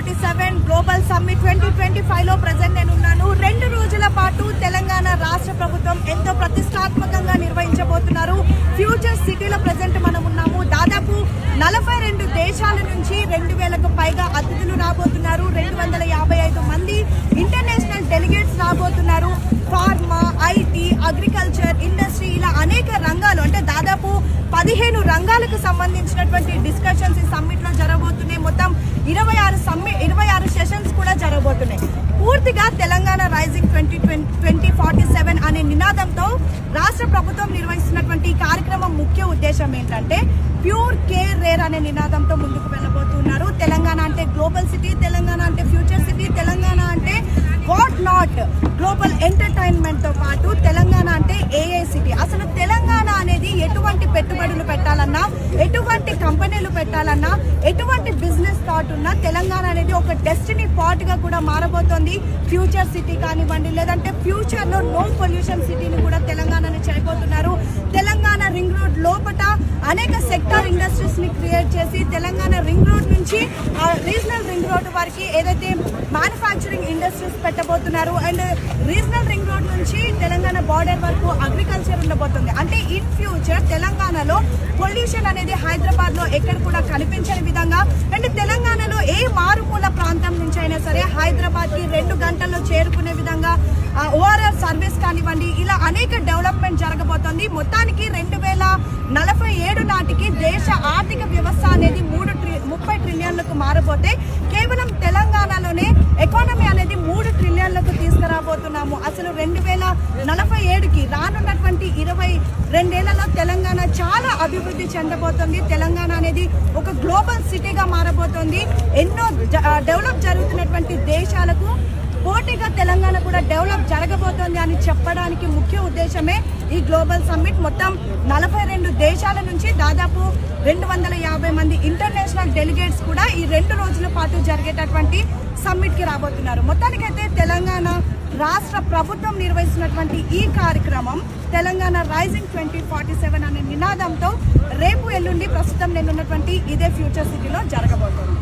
2047 global summit 2025 లో present నేను ఉన్నాను. 2 రోజుల పాటు తెలంగాణ రాష్ట్ర ప్రభుత్వం ఎంతో ప్రతిష్టాత్మకంగా నిర్వహించబోతున్నారు. ఫ్యూచర్ సిటీలో ప్రెజెంట్ మనం ఉన్నాము. దాదాపు 42 దేశాల నుంచి 2000కు పైగా అతిథులు రాబోతున్నారు. 255 మంది ఇంటర్నేషనల్ డెలిగేట్స్ రాబోతున్నారు. ఫార్మా, ఐటీ, అగ్రికల్చర్, ఇండస్ట్రీ ఇలా అనేక రంగాలు అంటే దాదాపు 15 రంగాలకు సంబంధించినటువంటి డిస్కషన్స్ ఈ సమ్మిట్ లో జరగబోతున్నాయి. మొత్తం 26 సెషన్స్ కూడా జరగబోతున్నాయి. పూర్తిగా తెలంగాణ రైజింగ్ 2047 అనే నినాదంతో రాష్ట్ర ప్రభుత్వం నిర్వహిస్తున్నటువంటి ఈ కార్యక్రమం ముఖ్య ఉద్దేశం ఏంటంటే ప్యూర్ కేర్ రేర్ అనే నినాదంతో ముందుకు వెళ్ళబోతున్నారు. తెలంగాణ అంటే గ్లోబల్ సిటీ, తెలంగాణ అంటే ఫ్యూచర్ సిటీ, తెలంగాణ అంటే వాట్ నాట్ గ్లోబల్ ఎంటర్టైన్మెంట్ తో పాటు తెలంగాణ అంటే ఏఐ సిటీ. అసలు తెలంగాణ అనేది ఎటువంటి పెట్టుబడులు పెట్టాలన్నా, ఎటువంటి కంపెనీలు పెట్టాలన్నా, ఎటువంటి బిజినెస్ థాట్ ఉన్నా తెలంగాణ అనేది ఒక డెస్టినీ పార్ట్ గా కూడా మారబోతోంది. ఫ్యూచర్ సిటీ కానివ్వండి, లేదంటే ఫ్యూచర్ లో నో పొల్యూషన్ సిటీని కూడా తెలంగాణని చేయబోతున్నారు. తెలంగాణ రింగ్ రోడ్ లోపట అనేక సెక్టార్ ఇండస్ట్రీస్ ని క్రియేట్ చేసి తెలంగాణ రింగ్ రోడ్ నుంచి రీజనల్ రింగ్ రోడ్ వరకు ఏదైతే మ్యానుఫ్యాక్చరింగ్ ఇండస్ట్రీస్ పెట్టబోతున్నారు. అండ్ రీజనల్ రింగ్ రోడ్ నుంచి తెలంగాణ బార్డర్ వరకు అగ్రికల్చర్ ఉండబోతుంది. అంటే ఇన్ ఫ్యూచర్ తెలంగాణలో పొల్యూషన్ అనేది హైదరాబాద్ లో ఎక్కడ కూడా కనిపించని విధంగా, అండ్ తెలంగాణలో ఏ మారుమూల ప్రాంతం నుంచి అయినా సరే హైదరాబాద్ కి 2 గంటల్లో చేరుకునే విధంగా ఓఆర్ఆర్ సర్వీస్ కానివ్వండి, ఇలా అనేక డెవలప్మెంట్ జరగబోతోంది. మొత్తానికి 2047 నాటికి దేశ ఆర్థిక వ్యవస్థ అనేది 30 ట్రిలియన్లకు మారబోతే కేవలం తెలంగాణలోనే ఎకానమీ అనేది 3 ట్రిలియన్లకు తీసుకురాబోతున్నాము. అసలు 2047కి రానున్నటువంటి 22 ఏళ్లలో తెలంగాణ చాలా అభివృద్ధి చెందబోతోంది. తెలంగాణ అనేది ఒక గ్లోబల్ సిటీగా మారబోతోంది. ఎన్నో డెవలప్ జరుగుతున్నటువంటి దేశాలకు పోటీగా తెలంగాణ కూడా డెవలప్ జరగబోతోంది అని చెప్పడానికి ముఖ్య ఉద్దేశమే ఈ గ్లోబల్ సమ్మిట్. మొత్తం 42 దేశాల నుంచి దాదాపు 250 మంది ఇంటర్నేషనల్ డెలిగేట్స్ కూడా ఈ 2 రోజుల పాటు జరిగేటటువంటి సమ్మిట్ కి రాబోతున్నారు. మొత్తానికైతే తెలంగాణ రాష్ట్ర ప్రభుత్వం నిర్వహిస్తున్నటువంటి ఈ కార్యక్రమం తెలంగాణ రైజింగ్ 2047 అనే నినాదంతో రేపు ఎల్లుండి ప్రస్తుతం నేనున్నటువంటి ఇదే ఫ్యూచర్ సిటీలో జరగబోతోంది.